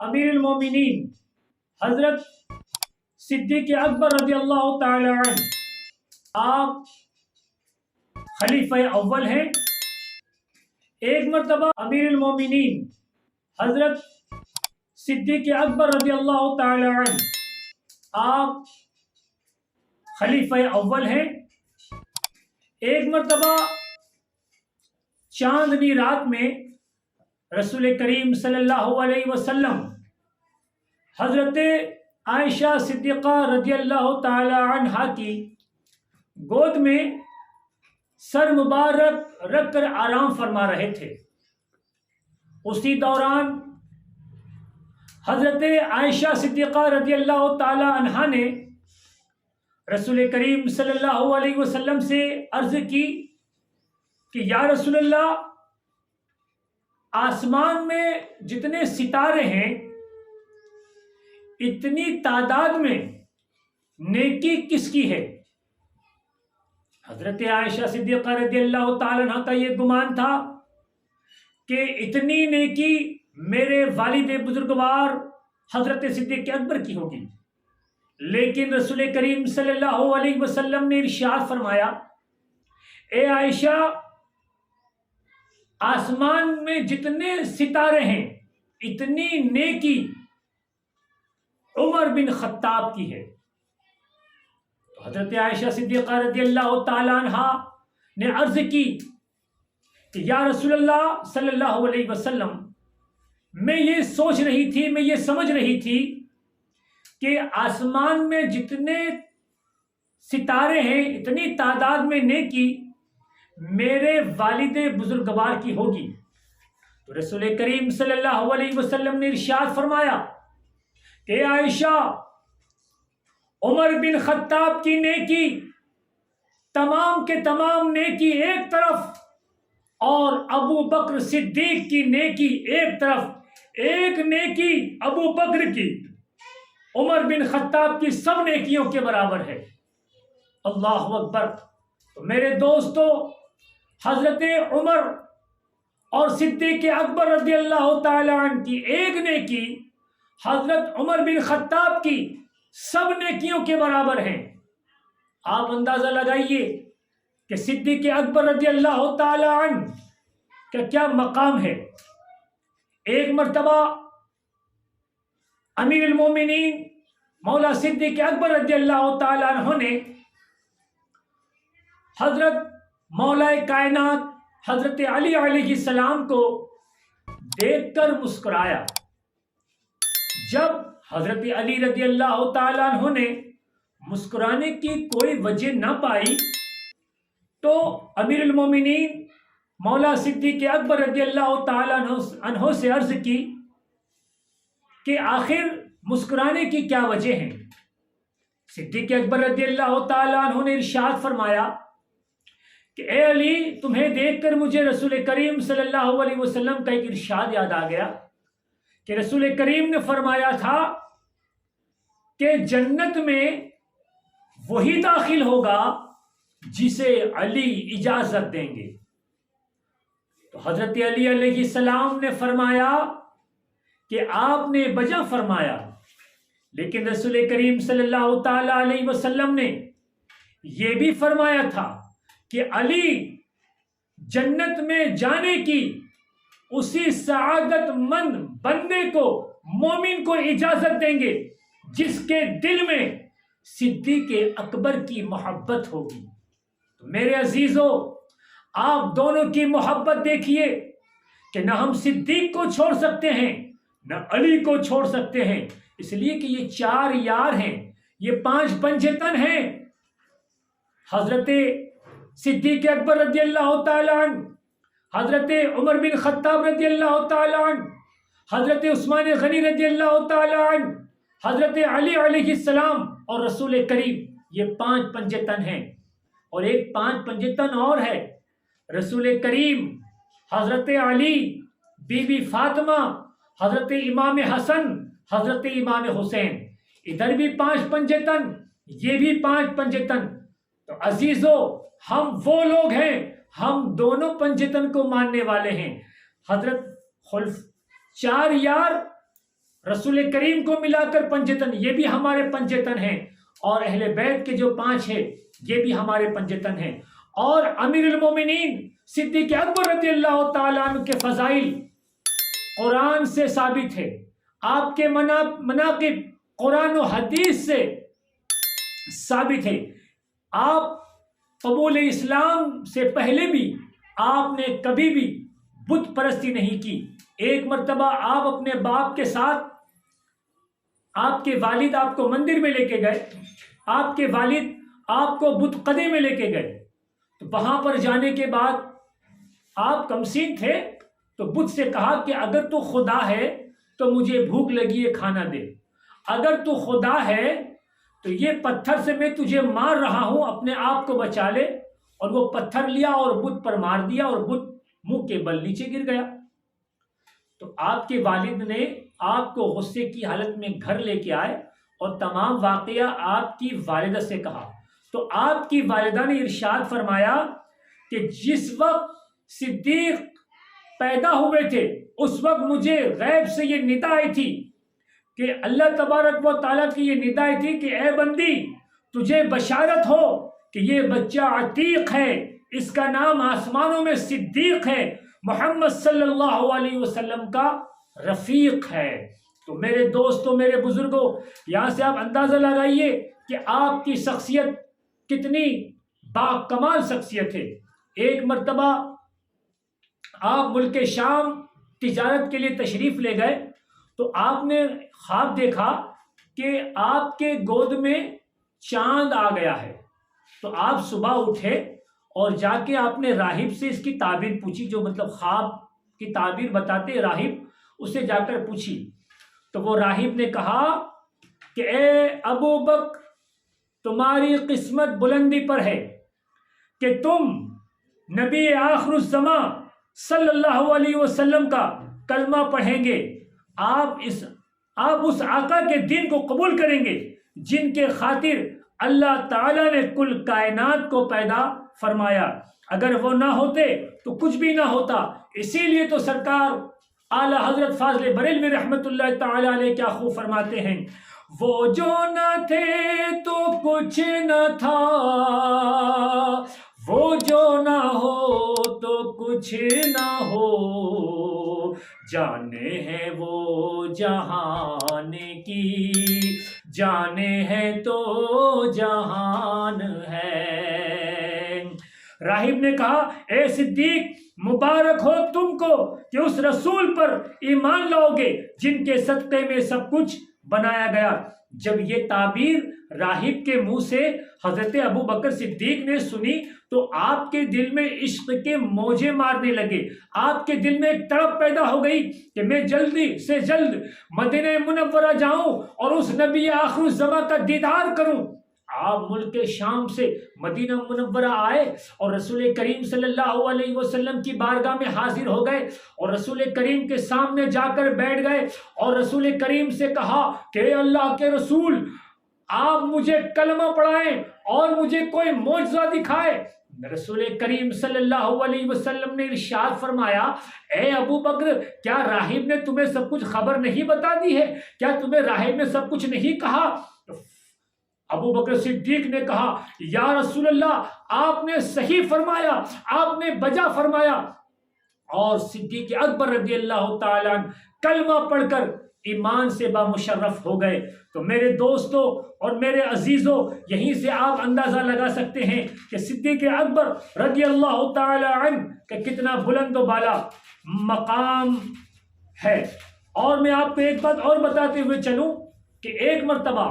امیر المومنین حضرت صدیق اکبر رضی اللہ تعالی عنہ، آپ خلیفہ اول ہیں۔ ایک مرتبہ امیر المومنین حضرت صدیق اکبر رضی اللہ تعالی عنہ، آپ خلیفہ اول ہیں۔ ایک مرتبہ چاندنی رات میں رسول کریم صلی اللہ علیہ وسلم حضرت عائشہ صدیقہ رضی اللہ تعالی عنہا کی گود میں سر مبارک رکھ کر آرام فرما رہے تھے۔ اسی دوران حضرت عائشہ صدیقہ رضی اللہ تعالی عنہا نے رسول کریم صلی اللہ علیہ وسلم سے عرض کی کہ یا رسول اللہ، آسمان میں جتنے ستارے ہیں اتنی تعداد میں نیکی کس کی ہے؟ حضرت عائشہ صدیقہ رضی اللہ تعالیٰ عنہ کا یہ گمان تھا کہ اتنی نیکی میرے والد بزرگوار حضرت صدیق اکبر کی ہوگی، لیکن رسول کریم صلی اللہ علیہ وسلم نے ارشاد فرمایا، اے عائشہ، آسمان میں جتنے ستارے ہیں اتنی نیکی عمر بن خطاب کی ہے۔ تو حضرت عائشہ صدیقہ رضی اللہ تعالی عنہ نے عرض کی کہ یا رسول اللہ صلی اللہ علیہ وسلم، میں یہ سوچ رہی تھی، میں یہ سمجھ رہی تھی کہ آسمان میں جتنے ستارے ہیں اتنی تعداد میں نیکی میرے والد بزرگوار کی ہوگی۔ تو رسول کریم صلی اللہ علیہ وسلم نے ارشاد فرمایا کہ عائشہ، عمر بن خطاب کی نیکی تمام کے تمام نیکی ایک طرف اور ابو بکر صدیق کی نیکی ایک طرف، ایک نیکی ابو بکر کی عمر بن خطاب کی سب نیکیوں کے برابر ہے۔ اللہ اکبر۔ تو میرے دوستو، حضرت عمر اور صدیق اکبر رضی اللہ تعالی عنہ کی ایک نیکی حضرت عمر بن خطاب کی سب نیکیوں کے برابر ہیں۔ آپ اندازہ لگائیے کہ صدیق اکبر رضی اللہ تعالی عنہ کا کیا مقام ہے۔ ایک مرتبہ امیر المومنین مولا صدیق اکبر رضی اللہ تعالی عنہ نے حضرت مولا کائنات حضرت علی علیہ السلام کو دیکھ کر مسکرایا۔ جب حضرت علی رضی اللہ تعالیٰ عنہ نے مسکرانے کی کوئی وجہ نہ پائی تو امیر المومنین مولا صدیق اکبر رضی اللہ تعالیٰ عنہ سے عرض کی کہ آخر مسکرانے کی کیا وجہ ہے؟ صدیق اکبر رضی اللہ تعالیٰ عنہ نے ارشاد فرمایا کہ اے علی، تمہیں دیکھ کر مجھے رسول کریم صلی اللہ علیہ وسلم کا ایک ارشاد یاد آ گیا کہ رسول کریم نے فرمایا تھا کہ جنت میں وہی داخل ہوگا جسے علی اجازت دیں گے۔ تو حضرت علی علیہ السلام نے فرمایا کہ آپ نے بجا فرمایا، لیکن رسول کریم صلی اللہ تعالی علیہ وسلم نے یہ بھی فرمایا تھا کہ علی جنت میں جانے کی اسی سعادت مند بندے کو، مومن کو اجازت دیں گے جس کے دل میں صدیق اکبر کی محبت ہوگی۔ تو میرے عزیزو، آپ دونوں کی محبت دیکھیے کہ نہ ہم صدیق کو چھوڑ سکتے ہیں نہ علی کو چھوڑ سکتے ہیں، اس لیے کہ یہ چار یار ہیں، یہ پانچ پنجتن ہیں۔ حضرت صدیق اکبر رضی اللہ تعالی عنہ، حضرت عمر بن خطاب رضی اللہ تعالی عنہ، حضرت عثمان غنی رضی اللہ تعالی عنہ، حضرت علی علیہ السلام اور رسول کریم، یہ پانچ پنجتن ہیں۔ اور ایک پانچ پنجتن اور ہے، رسول کریم، حضرت علی، بی بی فاطمہ، حضرت امام حسن، حضرت امام حسین، ادھر بھی پانچ پنجتن، یہ بھی پانچ پنجتن۔ تو عزیزو، ہم وہ لوگ ہیں، ہم دونوں پنجتن کو ماننے والے ہیں۔ حضرت چار یار رسول کریم کو ملا کر پنجتن، یہ بھی ہمارے پنجتن ہیں، اور اہل بیت کے جو 5 ہیں یہ بھی ہمارے پنجتن ہیں، اور امیر المومنین صدیق اکبر رضی اللہ تعالیٰ عنہ کے فضائل قرآن سے ثابت ہے، آپ کے مناقب قرآن و حدیث سے ثابت ہے۔ آپ قبول اسلام سے پہلے بھی آپ نے کبھی بھی بت پرستی نہیں کی۔ ایک مرتبہ آپ اپنے باپ کے ساتھ، آپ کے والد آپ کو مندر میں لے کے گئے، آپ کے والد آپ کو بت قدے میں لے کے گئے، تو وہاں پر جانے کے بعد آپ کمسین تھے، تو بت سے کہا کہ اگر تو خدا ہے تو مجھے بھوک لگی ہے، کھانا دے، اگر تو خدا ہے تو یہ پتھر سے میں تجھے مار رہا ہوں، اپنے آپ کو بچا لے۔ اور وہ پتھر لیا اور بت پر مار دیا، اور بت منہ کے بل نیچے گر گیا۔ تو آپ کے والد نے آپ کو غصے کی حالت میں گھر لے کے آئے اور تمام واقعہ آپ کی والدہ سے کہا۔ تو آپ کی والدہ نے ارشاد فرمایا کہ جس وقت صدیق پیدا ہوئے تھے اس وقت مجھے غیب سے یہ ندا آئی تھی کہ اللہ تبارک و تعالیٰ کی یہ ندا آئی تھی کہ اے بندی، تجھے بشارت ہو کہ یہ بچہ عتیق ہے، اس کا نام آسمانوں میں صدیق ہے، محمد صلی اللہ علیہ وسلم کا رفیق ہے۔ تو میرے دوستوں، میرے بزرگوں، یہاں سے آپ اندازہ لگائیے کہ آپ کی شخصیت کتنی با کمال شخصیت ہے۔ ایک مرتبہ آپ ملک شام تجارت کے لیے تشریف لے گئے، تو آپ نے خواب دیکھا کہ آپ کے گود میں چاند آ گیا ہے۔ تو آپ صبح اٹھے اور جا کے آپ نے راہب سے اس کی تعبیر پوچھی، جو مطلب خواب کی تعبیر بتاتے راہب، اسے جا کر پوچھی۔ تو وہ راہب نے کہا کہ اے ابو بکر، تمہاری قسمت بلندی پر ہے کہ تم نبی آخر الزمان صلی اللہ علیہ وسلم کا کلمہ پڑھیں گے، آپ اس آقا کے دین کو قبول کریں گے جن کے خاطر اللہ تعالیٰ نے کل کائنات کو پیدا فرمایا۔ اگر وہ نہ ہوتے تو کچھ بھی نہ ہوتا۔ اسی لیے تو سرکار اعلیٰ حضرت فاضل بریلوی رحمت اللہ تعالیٰ علیہ کیا خوب فرماتے ہیں، وہ جو نہ تھے تو کچھ نہ تھا، وہ جو نہ ہو تو کچھ نہ ہو، جانے ہیں وہ جہان کی، جانے ہیں تو جہان ہے۔ راہب نے کہا اے صدیق، مبارک ہو تم کو کہ اس رسول پر ایمان لاؤ گے جن کے صدقے میں سب کچھ بنایا گیا۔ جب یہ تعبیر راہب کے منہ سے حضرت ابو بکر صدیق نے سنی تو آپ کے دل میں عشق کے موجے مارنے لگے، آپ کے دل میں ایک تڑپ پیدا ہو گئی کہ میں جلدی سے جلد مدینہ منورہ جاؤں اور اس نبی آخر الزمان کا دیدار کروں۔ آپ ملک شام سے مدینہ منورہ آئے اور رسول کریم صلی اللہ علیہ وسلم کی بارگاہ میں حاضر ہو گئے، اور رسول کریم کے سامنے جا کر بیٹھ گئے اور رسول کریم سے کہا کہ اے اللہ کے رسول، آپ مجھے کلمہ پڑھائیں اور مجھے کوئی معجزہ دکھائے۔ رسول کریم صلی اللہ علیہ وسلم نے ارشاد فرمایا اے ابو بکر، کیا راہب نے تمہیں سب کچھ خبر نہیں بتا دی ہے؟ کیا تمہیں راہب نے سب کچھ نہیں کہا؟ ابو بکر صدیق نے کہا یا رسول اللہ، آپ نے صحیح فرمایا، آپ نے بجا فرمایا۔ اور صدیق اکبر رضی اللہ تعالیٰ کلمہ پڑھ کر ایمان سے بامشرف ہو گئے۔ تو میرے دوستوں اور میرے عزیزوں، یہیں سے آپ اندازہ لگا سکتے ہیں کہ صدیق اکبر رضی اللہ تعالی عنہ کا کتنا بلند و بالا مقام ہے۔ اور میں آپ کو ایک بات اور بتاتے ہوئے چلوں کہ ایک مرتبہ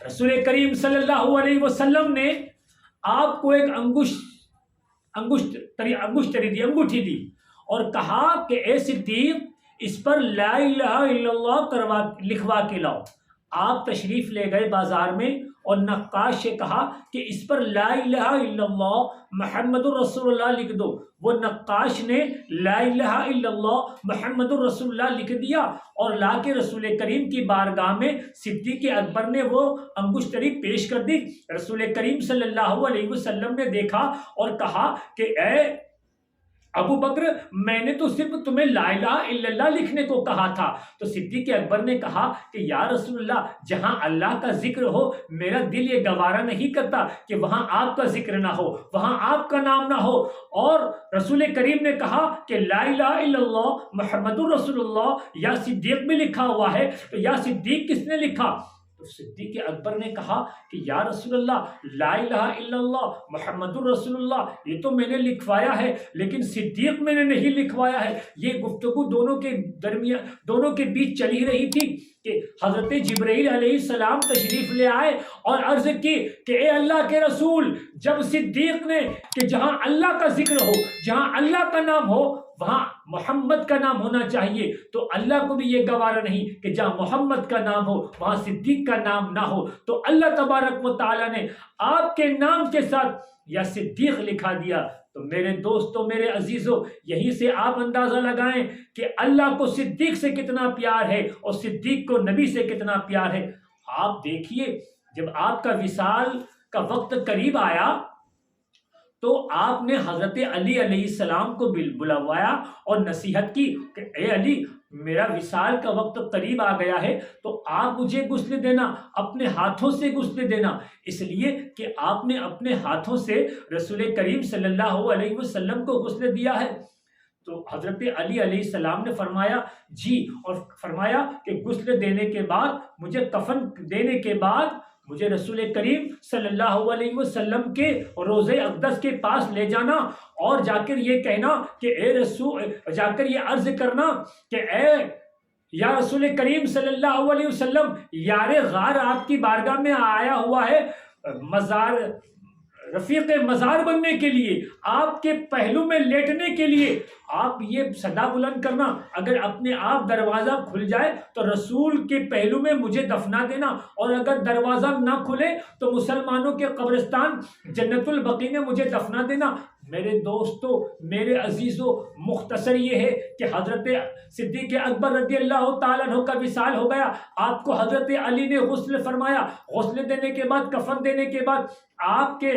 رسول کریم صلی اللہ علیہ وسلم نے آپ کو ایک انگوٹھی دی اور کہا کہ اے صدیق، اس پر لا الہ الا اللہ لکھوا کے لاؤ۔ آپ تشریف لے گئے بازار میں اور نقاش سے کہا کہ اس پر لا الہ الا اللہ محمد الرسول اللہ لکھ دو۔ وہ نقاش نے لا الہ الا اللہ محمد الرسول اللہ لکھ دیا اور لا کے رسول کریم کی بارگاہ میں صدیق اکبر نے وہ انگشتری پیش کر دی۔ رسول کریم صلی اللہ علیہ وسلم نے دیکھا اور کہا کہ اے ابو بکر میں نے تو صرف تمہیں لا الہ الا اللہ لکھنے کو کہا تھا۔ تو صدیق اکبر نے کہا کہ یا رسول اللہ جہاں اللہ کا ذکر ہو میرا دل یہ گوارا نہیں کرتا کہ وہاں آپ کا ذکر نہ ہو، وہاں آپ کا نام نہ ہو۔ اور رسول کریم نے کہا کہ لا الہ الا اللہ محمد الرسول اللہ یا صدیق میں لکھا ہوا ہے، تو یا صدیق کس نے لکھا؟ تو صدیق اکبر نے کہا کہ یا رسول اللہ لا الہ الا اللہ محمد الرسول اللہ یہ تو میں نے لکھوایا ہے لیکن صدیق میں نے نہیں لکھوایا ہے۔ یہ گفتگو دونوں کے درمیان، دونوں کے بیچ چلی رہی تھی کہ حضرت جبرائیل علیہ السلام تشریف لے آئے اور عرض کی کہ اے اللہ کے رسول، جب صدیق نے کہ جہاں اللہ کا ذکر ہو، جہاں اللہ کا نام ہو وہاں محمد کا نام ہونا چاہیے، تو اللہ کو بھی یہ گوارا نہیں کہ جہاں محمد کا نام ہو وہاں صدیق کا نام نہ ہو، تو اللہ تبارک و تعالیٰ نے آپ کے نام کے ساتھ یا صدیق لکھا دیا۔ تو میرے دوستو، میرے عزیزو، یہیں سے آپ اندازہ لگائیں کہ اللہ کو صدیق سے کتنا پیار ہے اور صدیق کو نبی سے کتنا پیار ہے۔ آپ دیکھیے جب آپ کا وصال کا وقت قریب آیا تو آپ نے حضرت علی علیہ السلام کو بلوایا اور نصیحت کی کہ اے علی، میرا وصال کا وقت قریب آ گیا ہے تو آپ مجھے غسل دینا، اپنے ہاتھوں سے غسل دینا، اس لیے کہ آپ نے اپنے ہاتھوں سے رسول کریم صلی اللہ علیہ وسلم کو غسل دیا ہے۔ تو حضرت علی علیہ السلام نے فرمایا جی، اور فرمایا کہ غسل دینے کے بعد، مجھے کفن دینے کے بعد مجھے رسول کریم صلی اللہ علیہ وسلم کے روضہ اقدس کے پاس لے جانا اور جا کر یہ کہنا کہ اے رسول، جا کر یہ عرض کرنا کہ اے یا رسول کریم صلی اللہ علیہ وسلم، یار غار آپ کی بارگاہ میں آیا ہوا ہے مزار، رفیق مزار بننے کے لیے، آپ کے پہلو میں لیٹنے کے لیے۔ آپ یہ صدا بلند کرنا، اگر اپنے آپ دروازہ کھل جائے تو رسول کے پہلو میں مجھے دفنا دینا، اور اگر دروازہ نہ کھلے تو مسلمانوں کے قبرستان جنت البقیع میں مجھے دفنا دینا۔ میرے دوستو، میرے عزیزو، مختصر یہ ہے کہ حضرت صدیق اکبر رضی اللہ تعالیٰ عنہ کا وصال ہو گیا، آپ کو حضرت علی نے غسل فرمایا، غسل دینے کے بعد، کفن دینے کے بعد آپ کے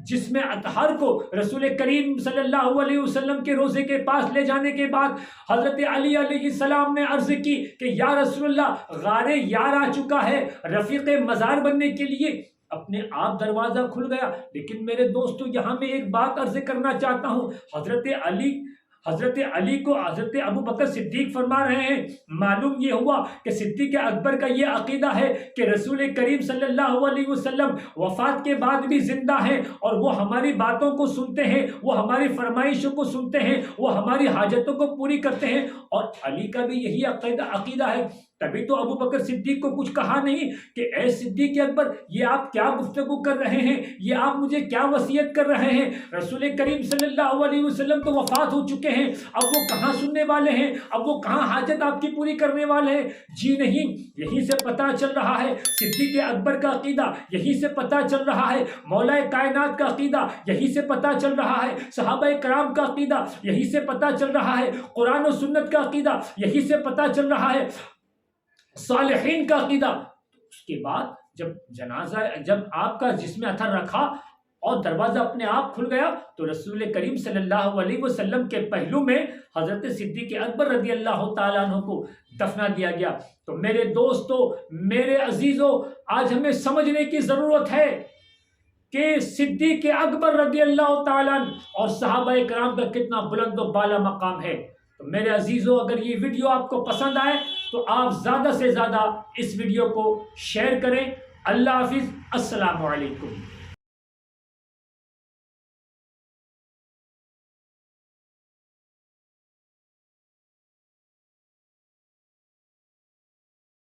جسم اطہر کو رسول کریم صلی اللہ علیہ وسلم کے روضے کے پاس لے جانے کے بعد حضرت علی علیہ السلام نے عرض کی کہ یا رسول اللہ، غار یار آ چکا ہے رفیق مزار بننے کے لیے۔ اپنے آپ دروازہ کھل گیا۔ لیکن میرے دوستو، یہاں میں ایک بات عرض کرنا چاہتا ہوں، حضرت علی کو حضرت ابو بکر صدیق فرما رہے ہیں۔ معلوم یہ ہوا کہ صدیق اکبر کا یہ عقیدہ ہے کہ رسول کریم صلی اللہ علیہ وسلم وفات کے بعد بھی زندہ ہیں اور وہ ہماری باتوں کو سنتے ہیں، وہ ہماری فرمائشوں کو سنتے ہیں، وہ ہماری حاجتوں کو پوری کرتے ہیں، اور علی کا بھی یہی عقیدہ ہے۔ تبھی تو ابو بکر صدیق کو کچھ کہا نہیں کہ اے صدیق اکبر، یہ آپ کیا گفتگو کر رہے ہیں، یہ آپ مجھے کیا وصیت کر رہے ہیں؟ رسول کریم صلی اللہ علیہ وسلم تو وفات ہو چکے ہیں، اب وہ کہاں سننے والے ہیں، اب وہ کہاں حاجت آپ کی پوری کرنے والے ہیں؟ جی نہیں، یہیں سے پتہ چل رہا ہے صدیق اکبر کا عقیدہ، یہیں سے پتہ چل رہا ہے مولا کائنات کا عقیدہ، یہیں سے پتہ چل رہا ہے صحابہ کرام کا عقیدہ، یہیں سے پتہ چل رہا ہے قرآن و سنت کا عقیدہ، یہیں سے پتہ چل رہا ہے صالحین کا عقیدہ۔ اس کے بعد جب آپ کا جسم اطہر رکھا اور دروازہ اپنے آپ کھل گیا تو رسول کریم صلی اللہ علیہ وسلم کے پہلو میں حضرت صدیق اکبر رضی اللہ تعالیٰ عنہ کو دفنا دیا گیا۔ تو میرے دوستو، میرے عزیزو، آج ہمیں سمجھنے کی ضرورت ہے کہ صدیق اکبر رضی اللہ تعالیٰ عنہ اور صحابہ کرام کا کتنا بلند و بالا مقام ہے۔ تو میرے عزیزو، اگر یہ ویڈیو آپ کو پسند آئے تو آپ زیادہ سے زیادہ اس ویڈیو کو شیئر کریں۔ اللہ حافظ، السلام علیکم۔